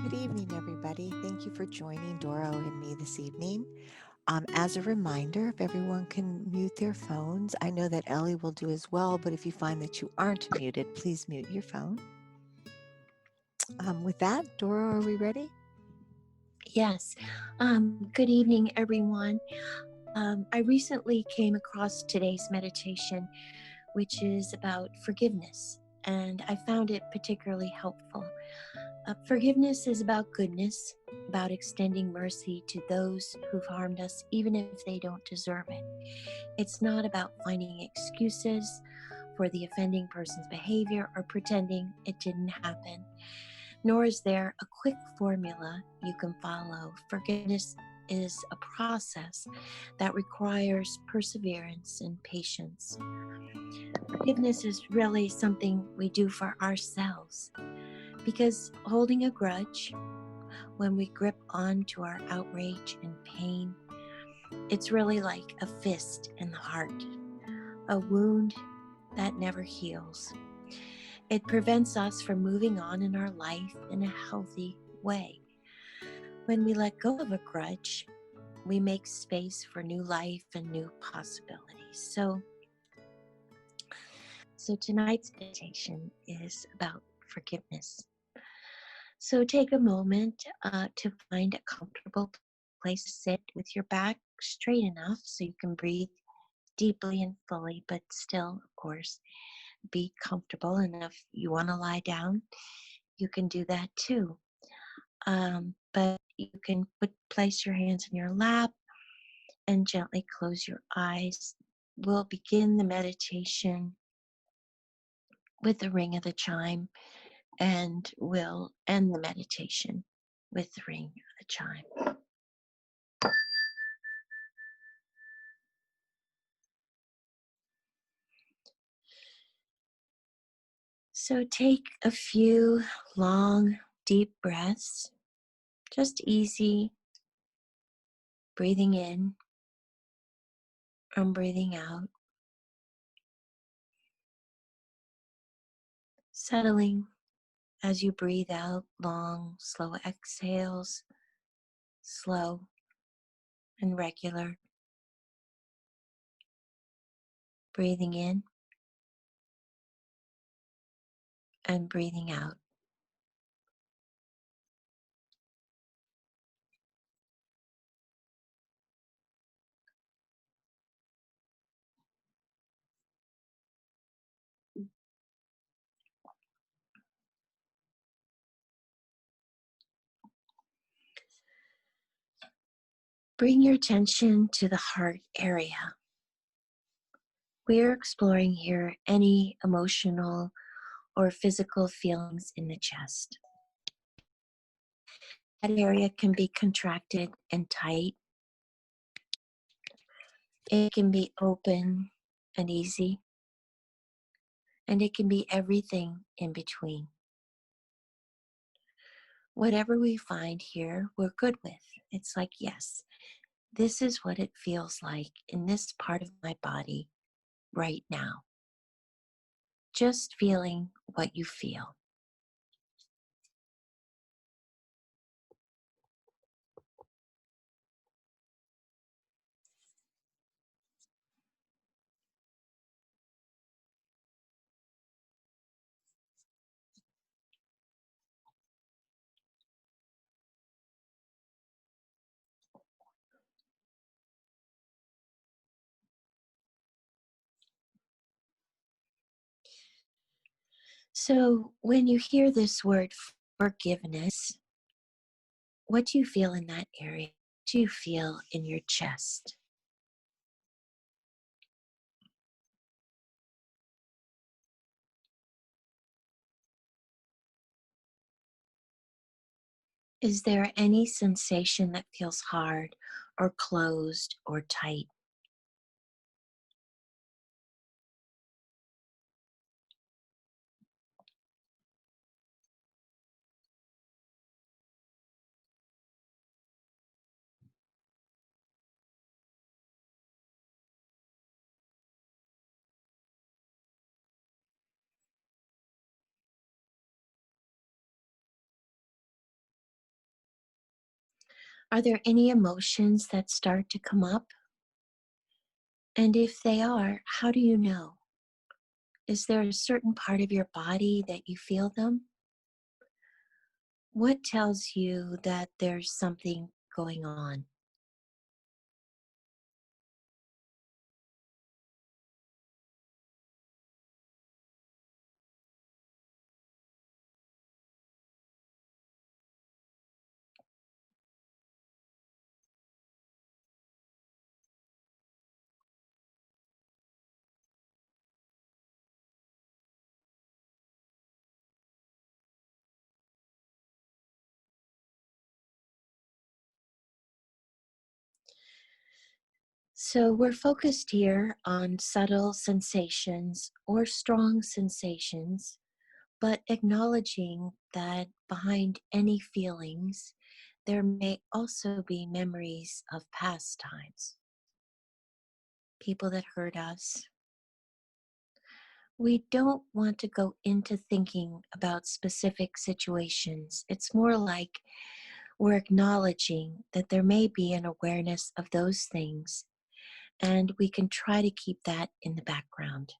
Good evening, everybody. Thank you for joining Doro and me this evening. As a reminder, if everyone can mute their phones, I know that Ellie will do as well, but if you find that you aren't muted, please mute your phone. With that, Doro, are we ready? Yes. Good evening, everyone. I recently came across today's meditation, which is about forgiveness, and I found it particularly helpful. Forgiveness is about goodness, about extending mercy to those who've harmed us, even if they don't deserve it. It's not about finding excuses for the offending person's behavior or pretending it didn't happen. Nor is there a quick formula you can follow. Forgiveness is a process that requires perseverance and patience. Forgiveness is really something we do for ourselves because holding a grudge, when we grip onto our outrage and pain, it's really like a fist in the heart, a wound that never heals. It prevents us from moving on in our life in a healthy way. When we let go of a grudge, we make space for new life and new possibilities. So tonight's meditation is about forgiveness. So take a moment to find a comfortable place to sit with your back straight enough so you can breathe deeply and fully, but still, of course, be comfortable. And if you want to lie down, you can do that too. But you can place your hands in your lap and gently close your eyes. We'll begin the meditation with the ring of the chime, and we'll end the meditation with the ring of the chime. So take a few long, deep breaths, just easy, breathing in and breathing out, settling as you breathe out long, slow exhales, slow and regular. Breathing in and breathing out. Bring your attention to the heart area. We're exploring here any emotional or physical feelings in the chest. That area can be contracted and tight. It can be open and easy. And it can be everything in between. Whatever we find here, we're good with. It's like, yes, this is what it feels like in this part of my body right now. Just feeling what you feel. So when you hear this word forgiveness, what do you feel in that area? What do you feel in your chest? Is there any sensation that feels hard or closed or tight? Are there any emotions that start to come up? And if they are, how do you know? Is there a certain part of your body that you feel them? What tells you that there's something going on? So, we're focused here on subtle sensations or strong sensations, but acknowledging that behind any feelings, there may also be memories of past times, people that hurt us. We don't want to go into thinking about specific situations. It's more like we're acknowledging that there may be an awareness of those things, and we can try to keep that in the background.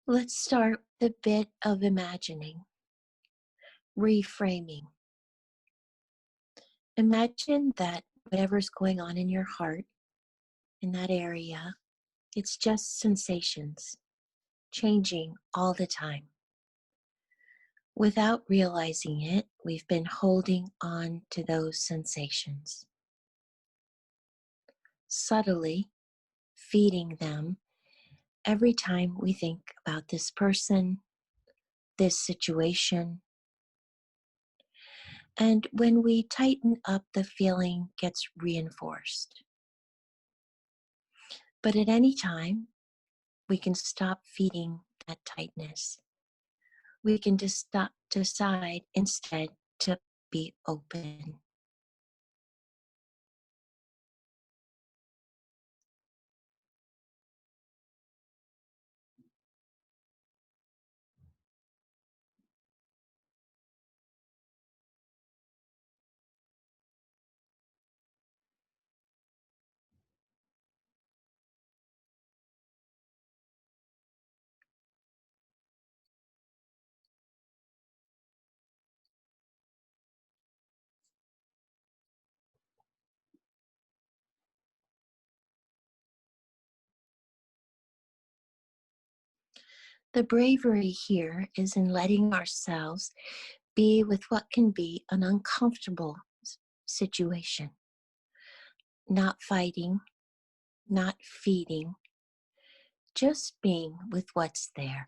Let's start with a bit of imagining, reframing. Imagine that whatever's going on in your heart, in that area, it's just sensations, changing all the time. Without realizing it, we've been holding on to those sensations, subtly feeding them every time we think about this person, this situation. And when we tighten up, the feeling gets reinforced. But at any time, we can stop feeding that tightness. We can just decide instead to be open. The bravery here is in letting ourselves be with what can be an uncomfortable situation, not fighting, not feeding, just being with what's there.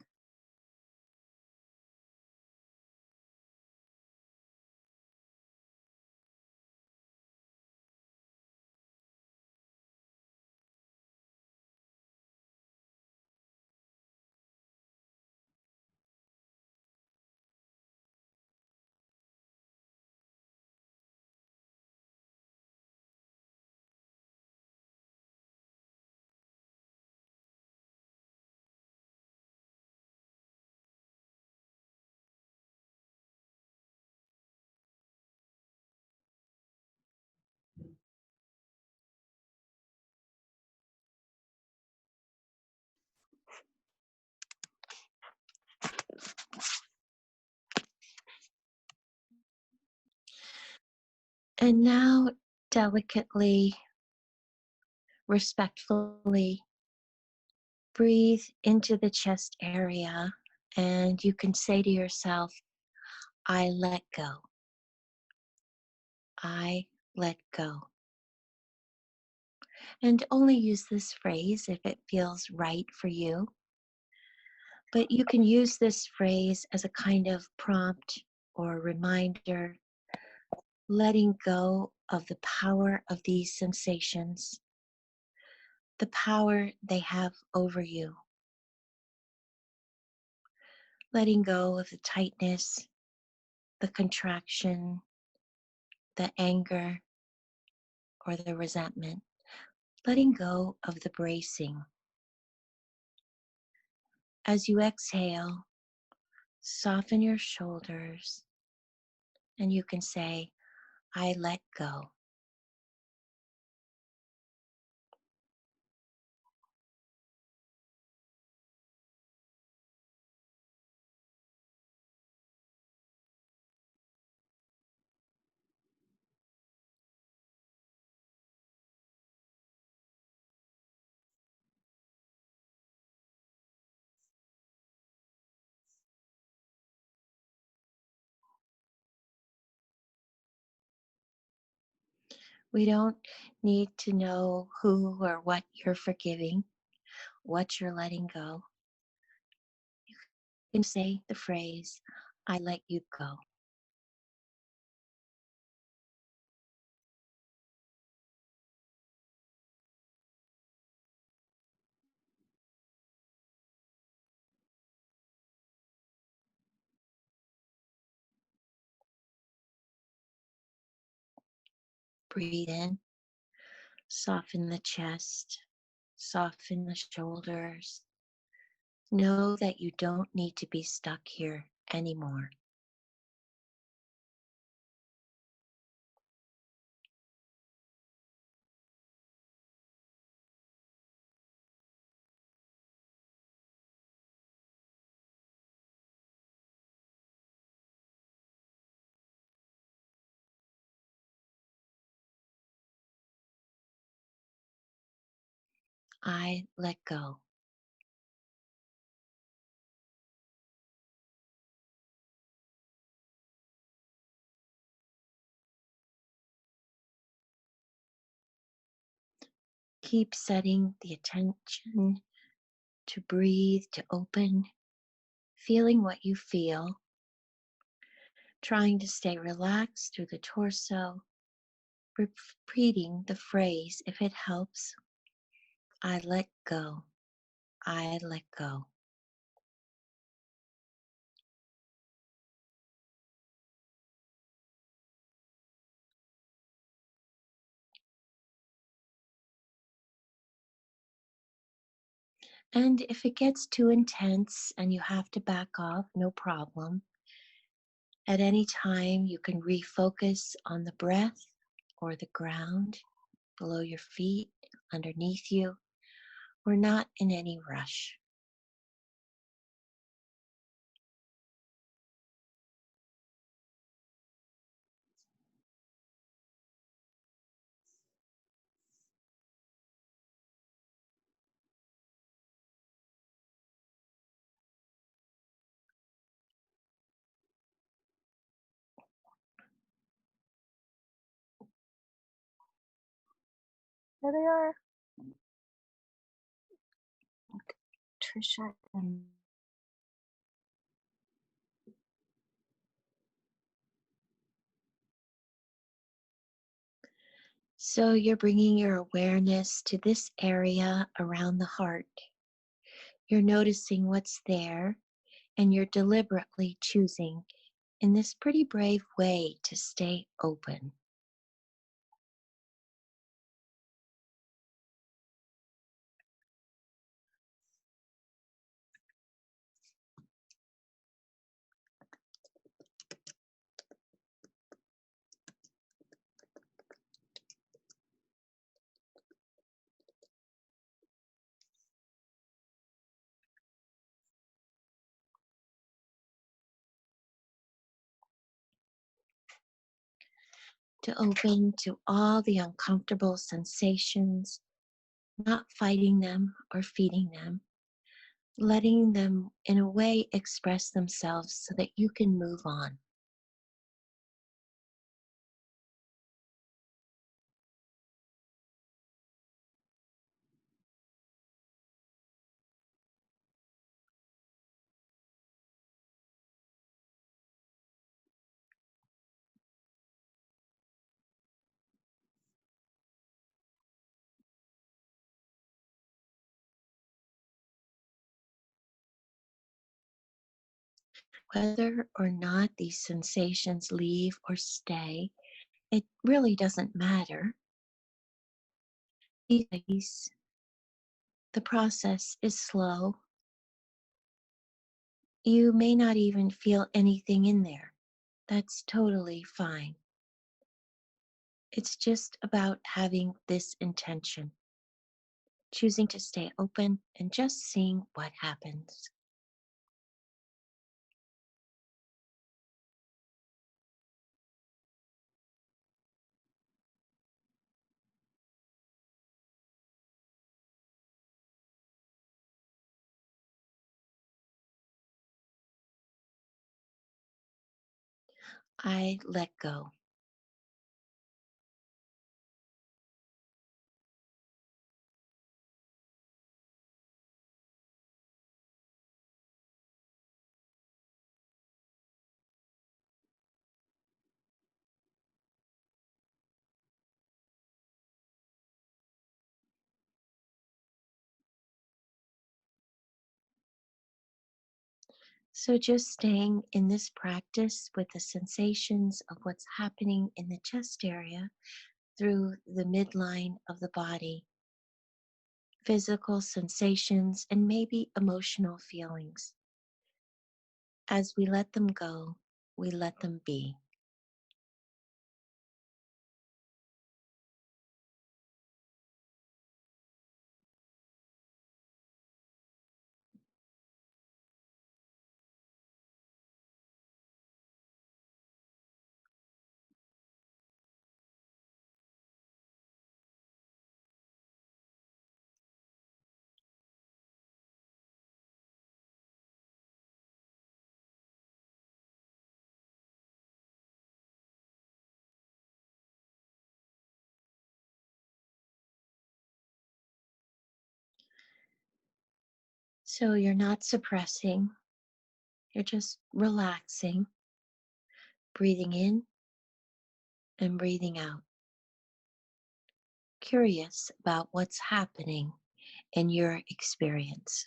And now, delicately, respectfully, breathe into the chest area, and you can say to yourself, I let go. I let go. And only use this phrase if it feels right for you. But you can use this phrase as a kind of prompt or reminder, letting go of the power of these sensations, the power they have over you, letting go of the tightness, the contraction, the anger, or the resentment, letting go of the bracing. As you exhale, soften your shoulders, and you can say, I let go. We don't need to know who or what you're forgiving, what you're letting go. You can say the phrase, I let you go. Breathe in, soften the chest, soften the shoulders. Know that you don't need to be stuck here anymore. I let go. Keep setting the attention to breathe, to open, feeling what you feel, trying to stay relaxed through the torso, repeating the phrase if it helps, I let go, I let go. And if it gets too intense and you have to back off, no problem. At any time, you can refocus on the breath or the ground below your feet, underneath you. We're not in any rush. There they are. Trisha and So you're bringing your awareness to this area around the heart. You're noticing what's there, and you're deliberately choosing in this pretty brave way to stay open. To open to all the uncomfortable sensations, not fighting them or feeding them, letting them in a way express themselves so that you can move on. Whether or not these sensations leave or stay, it really doesn't matter. These days, the process is slow. You may not even feel anything in there. That's totally fine. It's just about having this intention, choosing to stay open and just seeing what happens. I let go. So, just staying in this practice with the sensations of what's happening in the chest area through the midline of the body, physical sensations, and maybe emotional feelings. As we let them go, we let them be. So, you're not suppressing, you're just relaxing, breathing in and breathing out, curious about what's happening in your experience.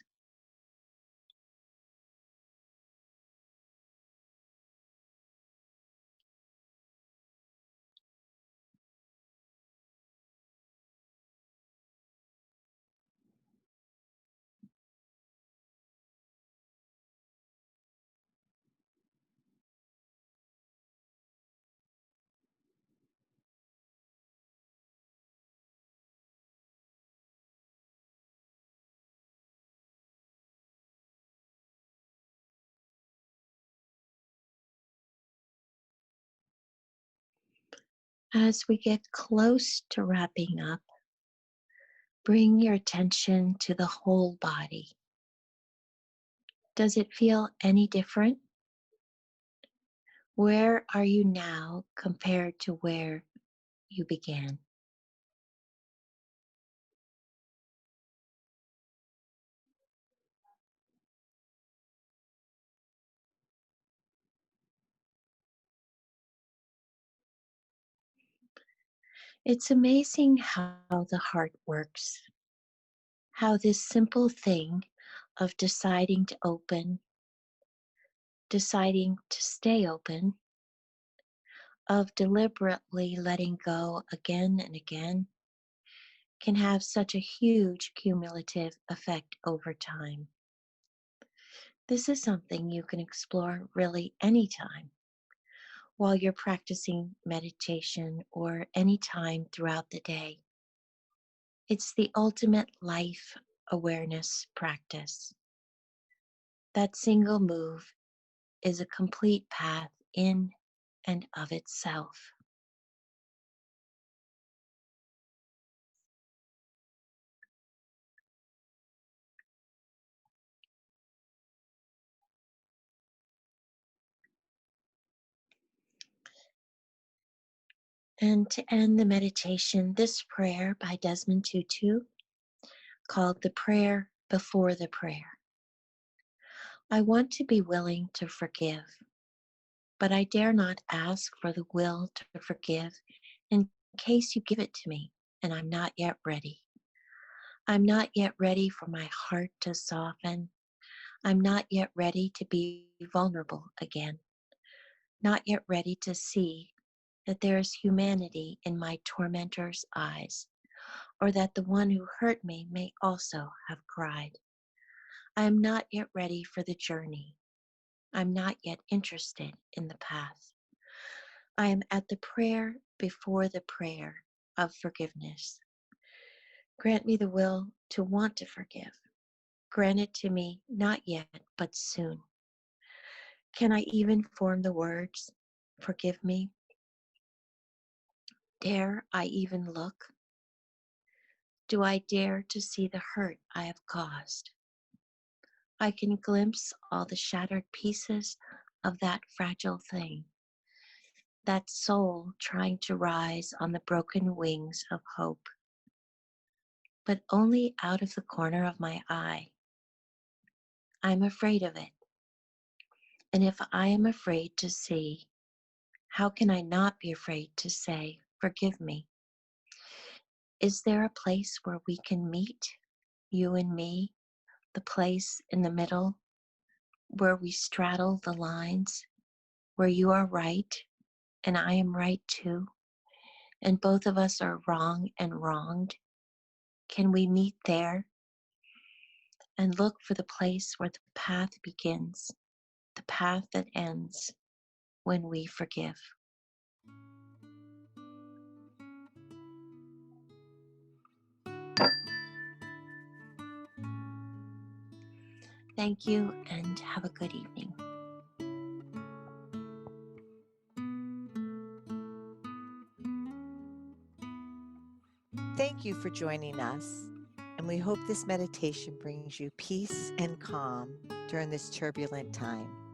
As we get close to wrapping up, bring your attention to the whole body. Does it feel any different? Where are you now compared to where you began? It's amazing how the heart works, how this simple thing of deciding to open, deciding to stay open, of deliberately letting go again and again, can have such a huge cumulative effect over time. This is something you can explore really anytime while you're practicing meditation or anytime throughout the day. It's the ultimate life awareness practice. That single move is a complete path in and of itself. And to end the meditation, this prayer by Desmond Tutu, called the prayer before the prayer. I want to be willing to forgive, but I dare not ask for the will to forgive in case you give it to me and I'm not yet ready. I'm not yet ready for my heart to soften. I'm not yet ready to be vulnerable again, not yet ready to see that there is humanity in my tormentor's eyes, or that the one who hurt me may also have cried. I am not yet ready for the journey. I'm not yet interested in the path. I am at the prayer before the prayer of forgiveness. Grant me the will to want to forgive. Grant it to me not yet, but soon. Can I even form the words, forgive me? Dare I even look? Do I dare to see the hurt I have caused? I can glimpse all the shattered pieces of that fragile thing, that soul trying to rise on the broken wings of hope, but only out of the corner of my eye. I'm afraid of it. And if I am afraid to see, how can I not be afraid to say, forgive me? Is there a place where we can meet, you and me, the place in the middle where we straddle the lines, where you are right and I am right too, and both of us are wrong and wronged? Can we meet there and look for the place where the path begins, the path that ends when we forgive? Thank you and have a good evening. Thank you for joining us, and we hope this meditation brings you peace and calm during this turbulent time.